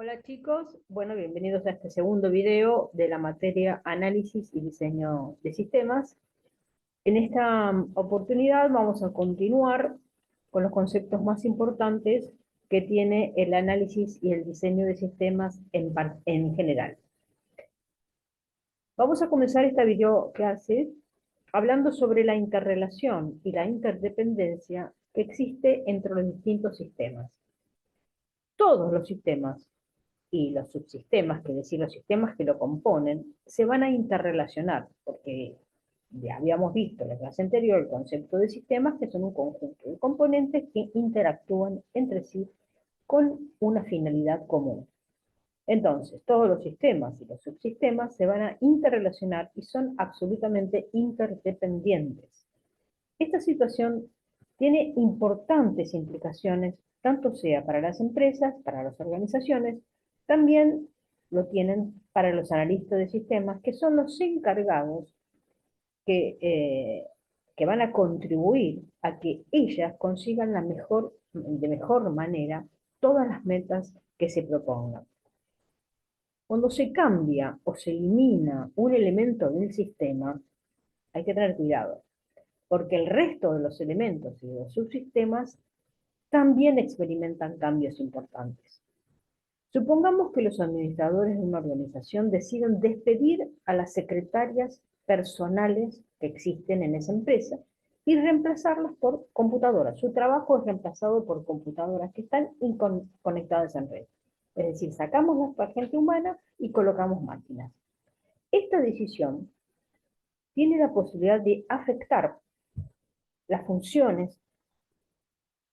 Hola chicos, bueno, bienvenidos a este segundo video de la materia Análisis y Diseño de Sistemas. En esta oportunidad vamos a continuar con los conceptos más importantes que tiene el análisis y el diseño de sistemas en general. Vamos a comenzar esta video clase hablando sobre la interrelación y la interdependencia que existe entre los distintos sistemas. Todos los sistemas y los subsistemas, que es decir, los sistemas que lo componen, se van a interrelacionar, porque ya habíamos visto en la clase anterior el concepto de sistemas, que son un conjunto de componentes que interactúan entre sí con una finalidad común. Entonces, todos los sistemas y los subsistemas se van a interrelacionar y son absolutamente interdependientes. Esta situación tiene importantes implicaciones, tanto sea para las empresas, para las organizaciones, también lo tienen para los analistas de sistemas, que son los encargados que, eh, que van a contribuir a que ellas consigan de mejor manera todas las metas que se propongan. Cuando se cambia o se elimina un elemento del sistema, hay que tener cuidado, porque el resto de los elementos y de los subsistemas también experimentan cambios importantes. Supongamos que los administradores de una organización deciden despedir a las secretarias personales que existen en esa empresa y reemplazarlas por computadoras. Su trabajo es reemplazado por computadoras que están conectadas en red. Es decir, sacamos la gente humana y colocamos máquinas. Esta decisión tiene la posibilidad de afectar las funciones.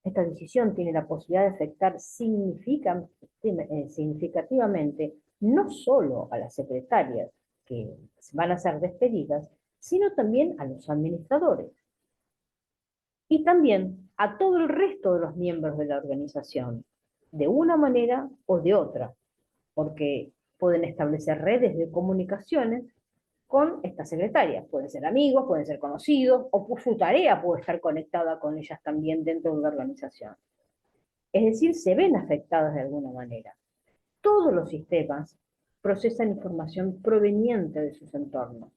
Esta decisión tiene la posibilidad de afectar significativamente no solo a las secretarias que van a ser despedidas, sino también a los administradores y también a todo el resto de los miembros de la organización, de una manera o de otra, porque pueden establecer redes de comunicaciones con estas secretarias. Pueden ser amigos, pueden ser conocidos, o su tarea puede estar conectada con ellas también dentro de la organización. Es decir, se ven afectadas de alguna manera. Todos los sistemas procesan información proveniente de sus entornos.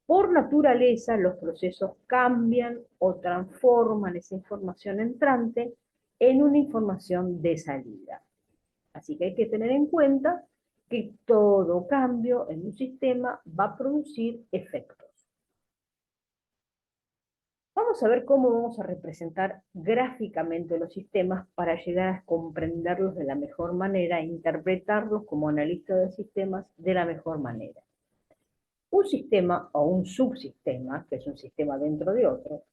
Por naturaleza, los procesos cambian o transforman esa información entrante en una información de salida. Así que hay que tener en cuenta que todo cambio en un sistema va a producir efectos. Vamos a ver cómo vamos a representar gráficamente los sistemas para llegar a comprenderlos de la mejor manera e interpretarlos como analista de sistemas de la mejor manera. Un sistema o un subsistema, que es un sistema dentro de otro,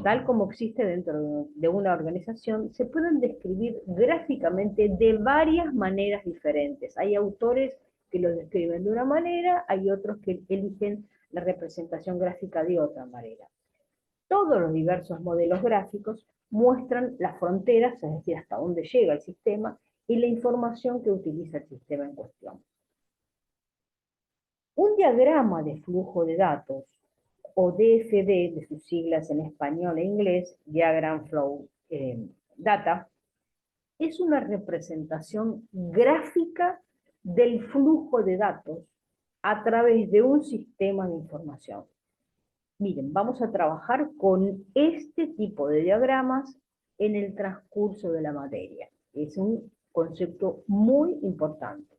tal como existe dentro de una organización, se pueden describir gráficamente de varias maneras diferentes. Hay autores que lo describen de una manera, hay otros que eligen la representación gráfica de otra manera. Todos los diversos modelos gráficos muestran las fronteras, es decir, hasta dónde llega el sistema, y la información que utiliza el sistema en cuestión. Un diagrama de flujo de datos, o DFD, de sus siglas en español e inglés, Diagram Flow Data, es una representación gráfica del flujo de datos a través de un sistema de información. Miren, vamos a trabajar con este tipo de diagramas en el transcurso de la materia. Es un concepto muy importante.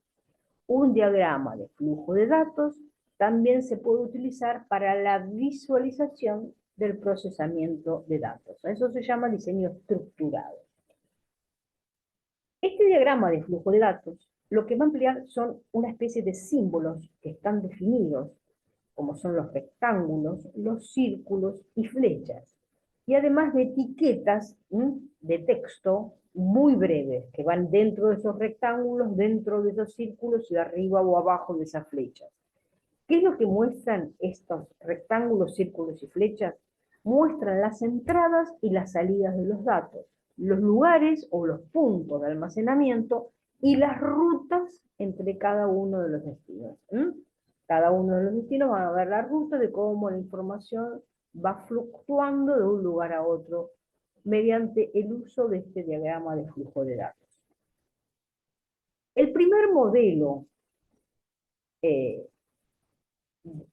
Un diagrama de flujo de datos también se puede utilizar para la visualización del procesamiento de datos. Eso se llama diseño estructurado. Este diagrama de flujo de datos lo que va a emplear son una especie de símbolos que están definidos, como son los rectángulos, los círculos y flechas, y además de etiquetas de texto muy breves, que van dentro de esos rectángulos, dentro de esos círculos y arriba o abajo de esas flechas. ¿Qué es lo que muestran estos rectángulos, círculos y flechas? Muestran las entradas y las salidas de los datos, los lugares o los puntos de almacenamiento y las rutas entre cada uno de los destinos. Cada uno de los destinos van a ver la ruta de cómo la información va fluctuando de un lugar a otro mediante el uso de este diagrama de flujo de datos. El primer modelo eh,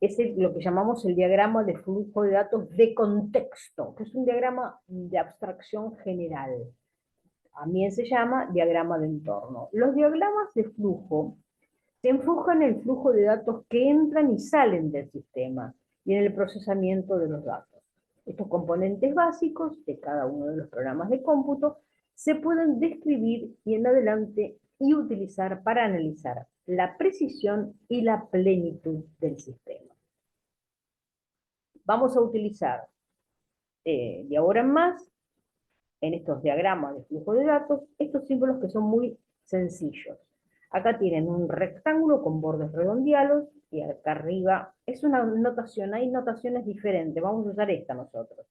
es lo que llamamos el diagrama de flujo de datos de contexto, que es un diagrama de abstracción general. También se llama diagrama de entorno. Los diagramas de flujo se enfocan en el flujo de datos que entran y salen del sistema y en el procesamiento de los datos. Estos componentes básicos de cada uno de los programas de cómputo se pueden describir y en adelante y utilizar para analizar la precisión y la plenitud del sistema. Vamos a utilizar de ahora en más, en estos diagramas de flujo de datos, estos símbolos que son muy sencillos. Acá tienen un rectángulo con bordes redondeados y acá arriba es una notación, hay notaciones diferentes, vamos a usar esta nosotros.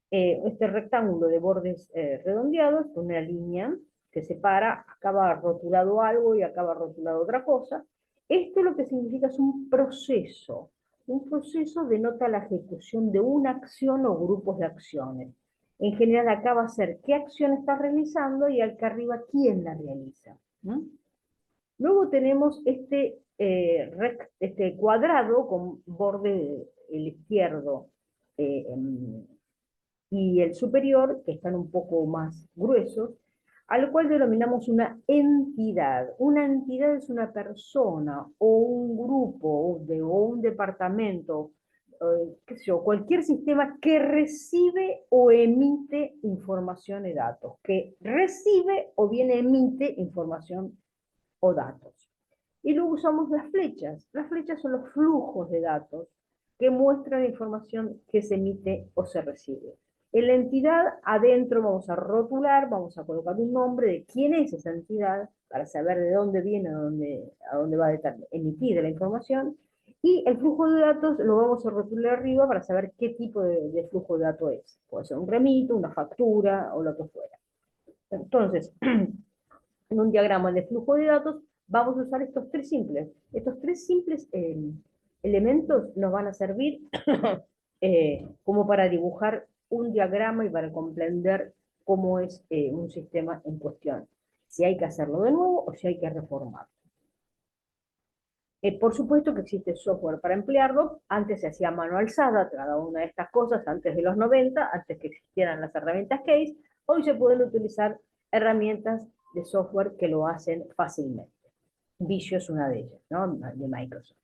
Este rectángulo de bordes redondeados con una línea que separa, acá va rotulado algo y acá va rotulado otra cosa. Esto lo que significa es un proceso. Un proceso denota la ejecución de una acción o grupos de acciones. En general acá va a ser qué acción está realizando y acá arriba quién la realiza. ¿No? Luego tenemos este cuadrado con borde el izquierdo y el superior, que están un poco más gruesos, al cual denominamos una entidad. Una entidad es una persona o un grupo o un departamento, qué sé yo, cualquier sistema que recibe o emite información y datos, que recibe o bien emite información o datos. Y luego usamos las flechas. Las flechas son los flujos de datos que muestran la información que se emite o se recibe. En la entidad, adentro vamos a rotular, vamos a colocar un nombre de quién es esa entidad, para saber de dónde viene, a dónde va a emitir la información, y el flujo de datos lo vamos a rotular arriba para saber qué tipo de flujo de datos es. Puede ser un remito, una factura o lo que fuera. Entonces, en un diagrama de flujo de datos, vamos a usar estos tres simples. Estos tres simples elementos nos van a servir como para dibujar un diagrama y para comprender cómo es un sistema en cuestión. Si hay que hacerlo de nuevo o si hay que reformarlo. Por supuesto que existe software para emplearlo. Antes se hacía a mano alzada cada una de estas cosas, antes de los 90, antes que existieran las herramientas Case. Hoy se pueden utilizar herramientas de software que lo hacen fácilmente. Visio es una de ellas, ¿no? De Microsoft.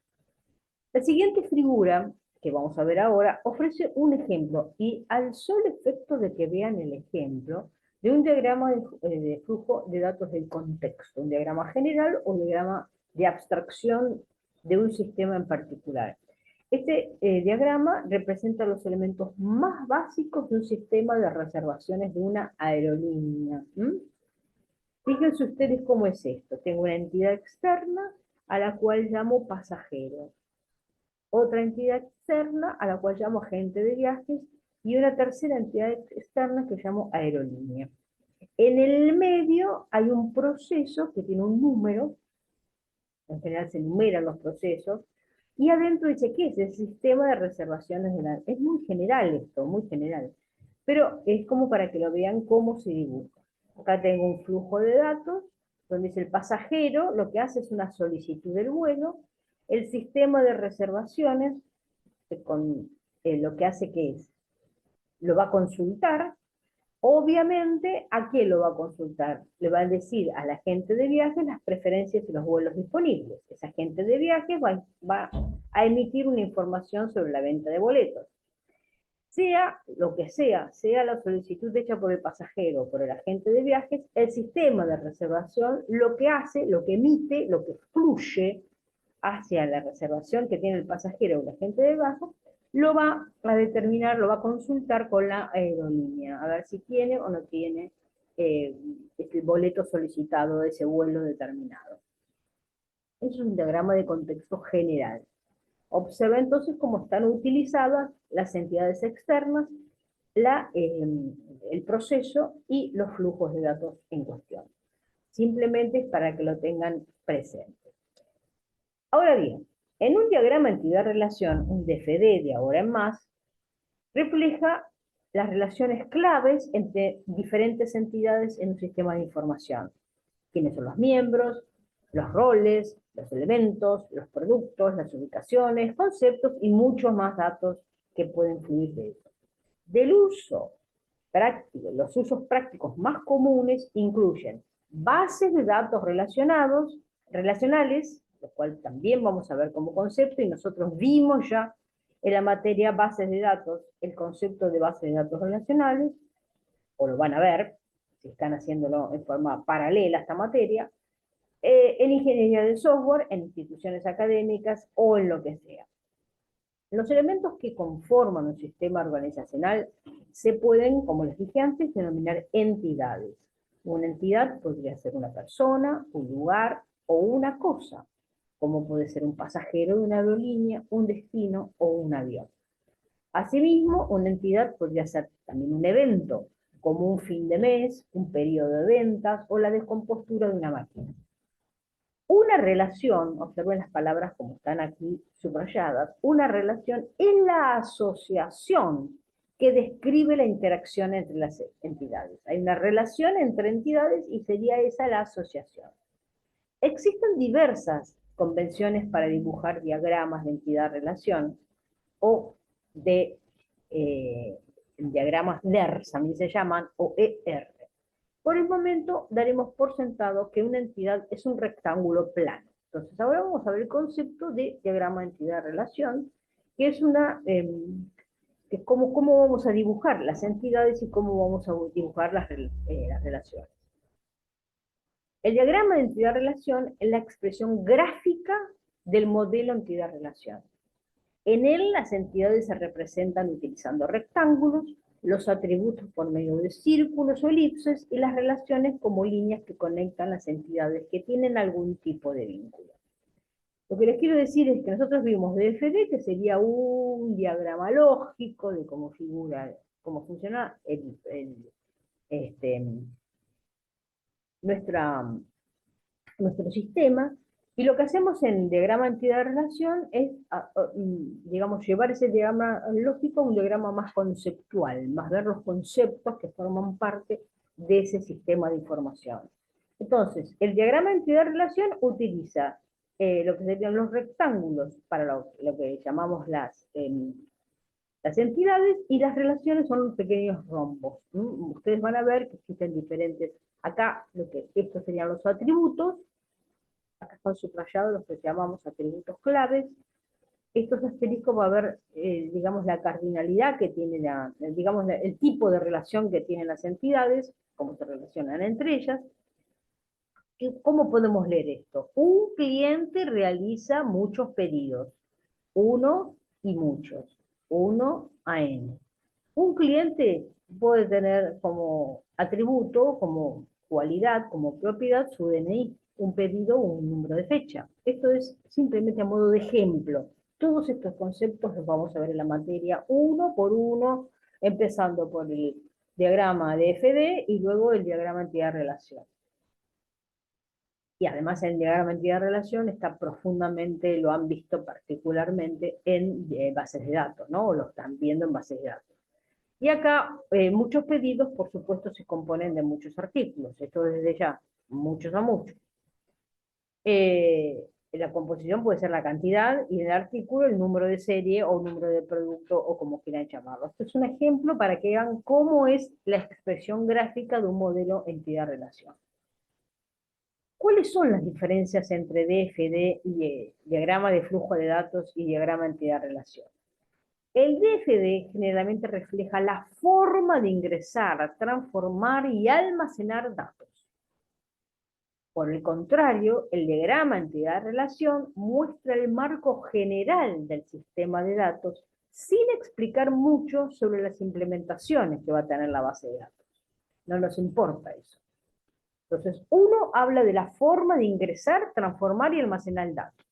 La siguiente figura que vamos a ver ahora ofrece un ejemplo y al solo efecto de que vean el ejemplo de un diagrama de flujo de datos del contexto, un diagrama general o un diagrama de abstracción de un sistema en particular. Este diagrama representa los elementos más básicos de un sistema de reservaciones de una aerolínea. Fíjense ustedes cómo es esto. Tengo una entidad externa a la cual llamo pasajero, otra entidad externa a la cual llamo agente de viajes y una tercera entidad externa que llamo aerolínea. En el medio hay un proceso que tiene un número, en general se numeran los procesos, y adentro dice, ¿qué es? El sistema de reservaciones de la... Es muy general esto, muy general, pero es como para que lo vean cómo se dibuja. Acá tengo un flujo de datos, donde dice el pasajero, lo que hace es una solicitud del vuelo, el sistema de reservaciones, con lo que hace que es, lo va a consultar. Obviamente, ¿a quién lo va a consultar? Le va a decir a la gente de viajes las preferencias y los vuelos disponibles. Esa gente de viajes va a emitir una información sobre la venta de boletos. Sea lo que sea la solicitud hecha por el pasajero o por el agente de viajes, el sistema de reservación lo que hace, lo que emite, lo que fluye hacia la reservación que tiene el pasajero o el agente de viajes, lo va a determinar, lo va a consultar con la aerolínea, a ver si tiene o no tiene el boleto solicitado de ese vuelo determinado. Es un diagrama de contexto general. Observa entonces cómo están utilizadas las entidades externas, el proceso y los flujos de datos en cuestión. Simplemente para que lo tengan presente. Ahora bien, en un diagrama entidad-relación, un DFD de ahora en más, refleja las relaciones claves entre diferentes entidades en un sistema de información. ¿Quiénes son los miembros? los roles, los elementos, los productos, las ubicaciones, conceptos y muchos más datos que pueden fluir de eso. Del uso práctico, los usos prácticos más comunes incluyen bases de datos relacionales, lo cual también vamos a ver como concepto, y nosotros vimos ya en la materia bases de datos el concepto de bases de datos relacionales, o lo van a ver, si están haciéndolo en forma paralela a esta materia, en ingeniería de software, en instituciones académicas o en lo que sea. Los elementos que conforman un sistema organizacional se pueden, como les dije antes, denominar entidades. Una entidad podría ser una persona, un lugar o una cosa, como puede ser un pasajero de una aerolínea, un destino o un avión. Asimismo, una entidad podría ser también un evento, como un fin de mes, un periodo de ventas o la descompostura de una máquina. Una relación, observen las palabras como están aquí subrayadas, una relación es la asociación que describe la interacción entre las entidades. Hay una relación entre entidades y sería esa la asociación. Existen diversas convenciones para dibujar diagramas de entidad-relación o de diagramas DERS, a mí se llaman, o ER. Por el momento daremos por sentado que una entidad es un rectángulo plano. Entonces ahora vamos a ver el concepto de diagrama de entidad-relación, que es que es cómo vamos a dibujar las entidades y cómo vamos a dibujar las relaciones. El diagrama de entidad-relación es la expresión gráfica del modelo entidad-relación. En él las entidades se representan utilizando rectángulos, los atributos por medio de círculos o elipses y las relaciones como líneas que conectan las entidades que tienen algún tipo de vínculo. Lo que les quiero decir es que nosotros vimos DFD, que sería un diagrama lógico de cómo figura, cómo funciona este, nuestro sistema, y lo que hacemos en diagrama entidad-relación es, digamos, llevar ese diagrama lógico a un diagrama más conceptual, más ver los conceptos que forman parte de ese sistema de información. Entonces, el diagrama entidad-relación utiliza lo que serían los rectángulos para lo que llamamos las entidades, y las relaciones son los pequeños rombos. Ustedes van a ver que existen diferentes. Acá, estos serían los atributos. Acá están subrayados los que llamamos atributos claves. Estos asteriscos va a ver, digamos, la cardinalidad que tiene digamos, el tipo de relación que tienen las entidades, cómo se relacionan entre ellas. ¿Cómo podemos leer esto? Un cliente realiza muchos pedidos, uno y muchos, uno a n. Un cliente puede tener como atributo, como cualidad, como propiedad, su DNI, un pedido o un número de fecha. Esto es simplemente a modo de ejemplo. Todos estos conceptos los vamos a ver en la materia uno por uno, empezando por el diagrama de FD y luego el diagrama entidad-relación. Y además el diagrama entidad-relación está profundamente, lo han visto particularmente en bases de datos, ¿no? O lo están viendo en bases de datos. Y acá muchos pedidos, por supuesto, se componen de muchos artículos. Esto desde ya, muchos a muchos. La composición puede ser la cantidad y el artículo el número de serie o número de producto o como quieran llamarlo. Esto es un ejemplo para que vean cómo es la expresión gráfica de un modelo entidad-relación. ¿Cuáles son las diferencias entre DFD y diagrama de flujo de datos y diagrama entidad-relación? El DFD generalmente refleja la forma de ingresar, transformar y almacenar datos. Por el contrario, el diagrama entidad-relación muestra el marco general del sistema de datos sin explicar mucho sobre las implementaciones que va a tener la base de datos. No nos importa eso. Entonces, uno habla de la forma de ingresar, transformar y almacenar datos.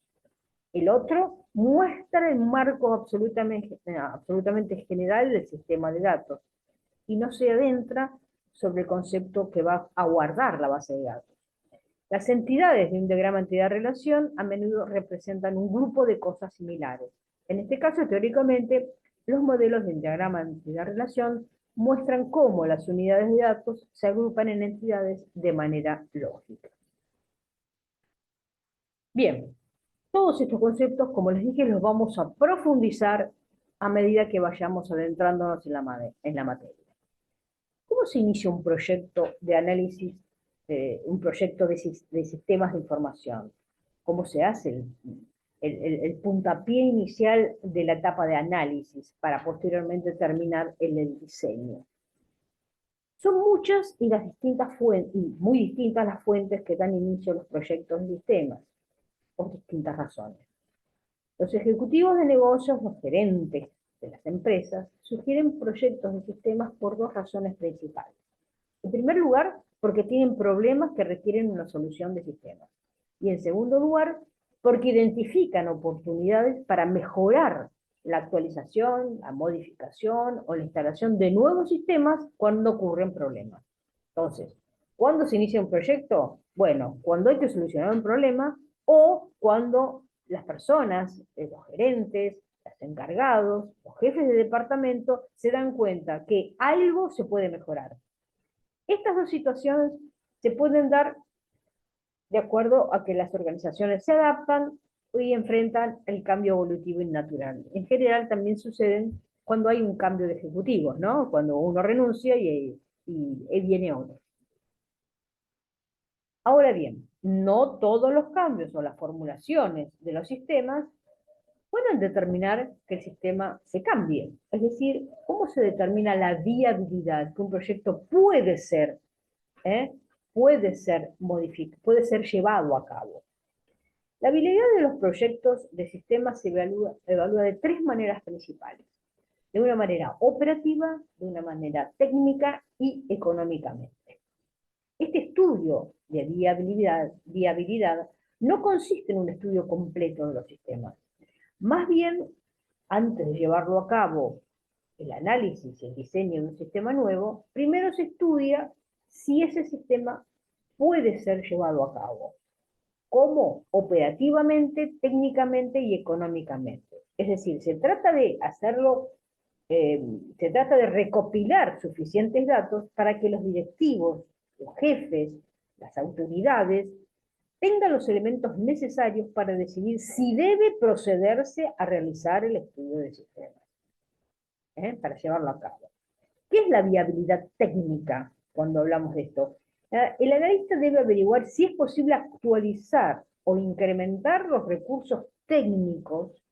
El otro muestra el marco absolutamente general del sistema de datos y no se adentra sobre el concepto que va a guardar la base de datos. Las entidades de un diagrama entidad-relación a menudo representan un grupo de cosas similares. En este caso, teóricamente, los modelos de diagrama entidad-relación muestran cómo las unidades de datos se agrupan en entidades de manera lógica. Bien, todos estos conceptos, como les dije, los vamos a profundizar a medida que vayamos adentrándonos en la materia. ¿Cómo se inicia un proyecto de análisis, un proyecto de sistemas de información? ¿Cómo se hace el puntapié inicial de la etapa de análisis para posteriormente terminar en el diseño? Son muchas y las distintas fuentes, y muy distintas las fuentes que dan inicio a los proyectos de sistemas, por distintas razones. Los ejecutivos de negocios, los gerentes de las empresas, sugieren proyectos de sistemas por dos razones principales. En primer lugar, porque tienen problemas que requieren una solución de sistemas. Y en segundo lugar, porque identifican oportunidades para mejorar la actualización, la modificación o la instalación de nuevos sistemas cuando ocurren problemas. Entonces, ¿cuándo se inicia un proyecto? Bueno, cuando hay que solucionar un problema o cuando las personas, los gerentes, los encargados, los jefes de departamento se dan cuenta que algo se puede mejorar. Estas dos situaciones se pueden dar de acuerdo a que las organizaciones se adaptan y enfrentan el cambio evolutivo y natural. En general también suceden cuando hay un cambio de ejecutivos, ¿no? Cuando uno renuncia y viene otro. Ahora bien, no todos los cambios o las formulaciones de los sistemas pueden determinar que el sistema se cambie. Es decir, ¿cómo se determina la viabilidad que un proyecto puede ser, ¿eh? puede ser llevado a cabo? La viabilidad de los proyectos de sistemas se evalúa de tres maneras principales. De una manera operativa, de una manera técnica y económicamente. Este estudio de viabilidad no consiste en un estudio completo de los sistemas. Más bien, antes de llevarlo a cabo, el análisis y el diseño de un sistema nuevo, primero se estudia si ese sistema puede ser llevado a cabo. ¿Cómo? Operativamente, técnicamente y económicamente. Es decir, se trata de hacerlo, se trata de recopilar suficientes datos para que los directivos, los jefes, las autoridades, tengan los elementos necesarios para decidir si debe procederse a realizar el estudio de sistemas, para llevarlo a cabo. ¿Qué es la viabilidad técnica cuando hablamos de esto? El analista debe averiguar si es posible actualizar o incrementar los recursos técnicos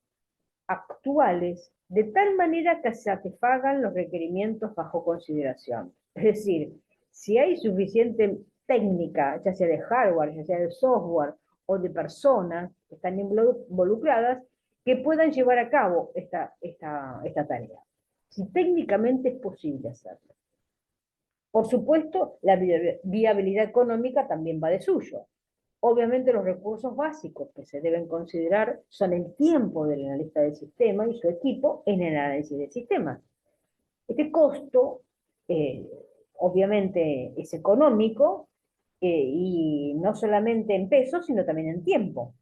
actuales de tal manera que satisfagan los requerimientos bajo consideración. Es decir, si hay suficiente técnica, ya sea de hardware, ya sea de software o de personas que están involucradas, que puedan llevar a cabo esta tarea. Si técnicamente es posible hacerlo. Por supuesto, la viabilidad económica también va de suyo. Obviamente los recursos básicos que se deben considerar son el tiempo del analista del sistema y su equipo en el análisis del sistema. Este costo, obviamente, es económico y no solamente en pesos, sino también en tiempo.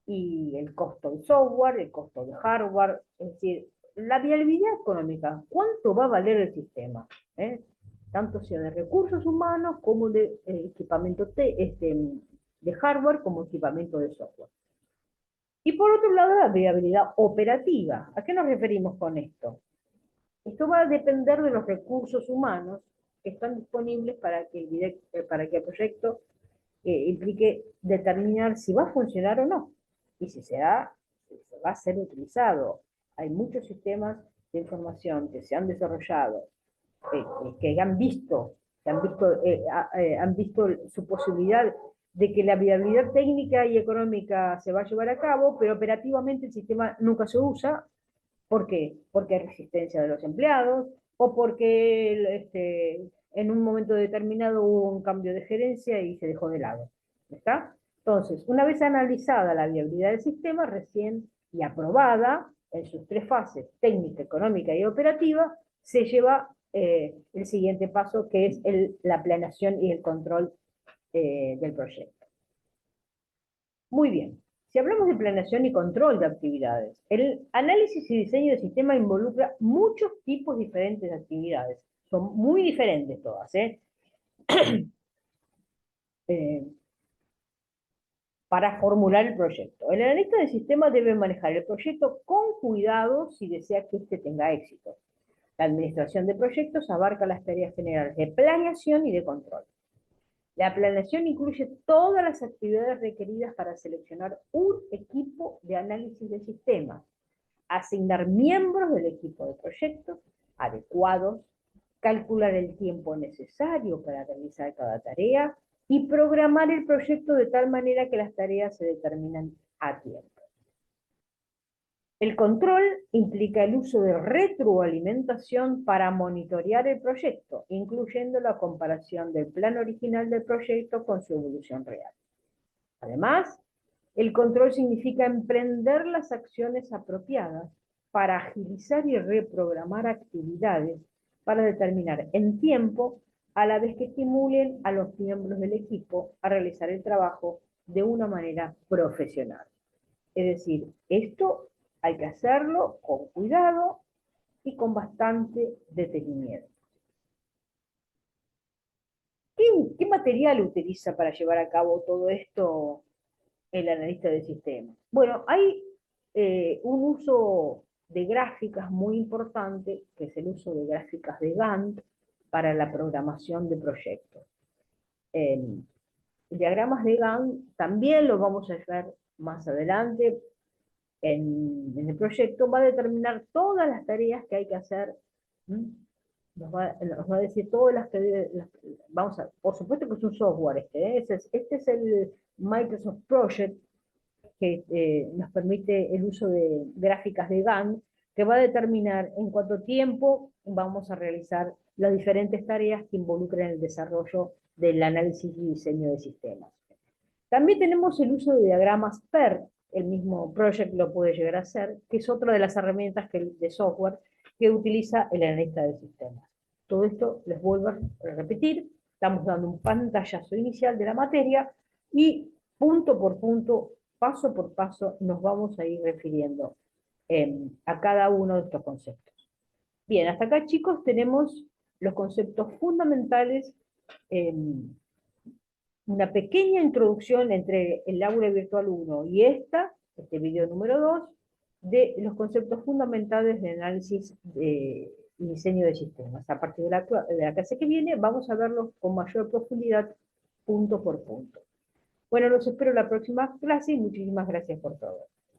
Y el costo del software, el costo del hardware, es decir, la viabilidad económica, ¿cuánto va a valer el sistema? Tanto sea de recursos humanos como de equipamiento de hardware como equipamiento de software. Y por otro lado, la viabilidad operativa. ¿A qué nos referimos con esto? Esto va a depender de los recursos humanos que están disponibles para que el proyecto implique determinar si va a funcionar o no, y si se va a ser utilizado. Hay muchos sistemas de información que se han desarrollado, que han visto su posibilidad de que la viabilidad técnica y económica se va a llevar a cabo, pero operativamente el sistema nunca se usa. ¿Por qué? Porque hay resistencia de los empleados, o porque en un momento determinado hubo un cambio de gerencia y se dejó de lado. ¿Está? Entonces, una vez analizada la viabilidad del sistema, recién y aprobada en sus tres fases, técnica, económica y operativa, se lleva el siguiente paso, que es la planeación y el control del proyecto. Muy bien. Si hablamos de planeación y control de actividades, el análisis y diseño de sistema involucra muchos tipos diferentes de actividades. Son muy diferentes todas, para formular el proyecto. El analista de sistemas debe manejar el proyecto con cuidado si desea que éste tenga éxito. La administración de proyectos abarca las tareas generales de planeación y de control. La planeación incluye todas las actividades requeridas para seleccionar un equipo de análisis de sistemas, asignar miembros del equipo de proyectos adecuados, calcular el tiempo necesario para realizar cada tarea y programar el proyecto de tal manera que las tareas se determinan a tiempo. El control implica el uso de retroalimentación para monitorear el proyecto, incluyendo la comparación del plan original del proyecto con su evolución real. Además, el control significa emprender las acciones apropiadas para agilizar y reprogramar actividades para determinar en tiempo, a la vez que estimulen a los miembros del equipo a realizar el trabajo de una manera profesional. Es decir, esto hay que hacerlo con cuidado y con bastante detenimiento. ¿Qué material utiliza para llevar a cabo todo esto el analista de sistemas? Bueno, hay un uso de gráficas muy importante, que es el uso de gráficas de Gantt para la programación de proyectos. Diagramas de Gantt también lo vamos a ver más adelante en el proyecto, va a determinar todas las tareas que hay que hacer. Nos va a decir todas las tareas. Vamos a, por supuesto que es un software este es el Microsoft Project, que nos permite el uso de gráficas de Gantt, que va a determinar en cuánto tiempo vamos a realizar las diferentes tareas que involucran el desarrollo del análisis y diseño de sistemas. También tenemos el uso de diagramas PERT, el mismo Project lo puede llegar a hacer, que es otra de las herramientas de software que utiliza el analista de sistemas. Todo esto les vuelvo a repetir, estamos dando un pantallazo inicial de la materia y punto por punto, paso por paso, nos vamos a ir refiriendo a cada uno de estos conceptos. Bien, hasta acá, chicos, tenemos los conceptos fundamentales, una pequeña introducción entre el aula virtual 1 y este video número 2, de los conceptos fundamentales de análisis y diseño de sistemas. A partir de la clase que viene vamos a verlos con mayor profundidad, punto por punto. Bueno, los espero en la próxima clase y muchísimas gracias por todo.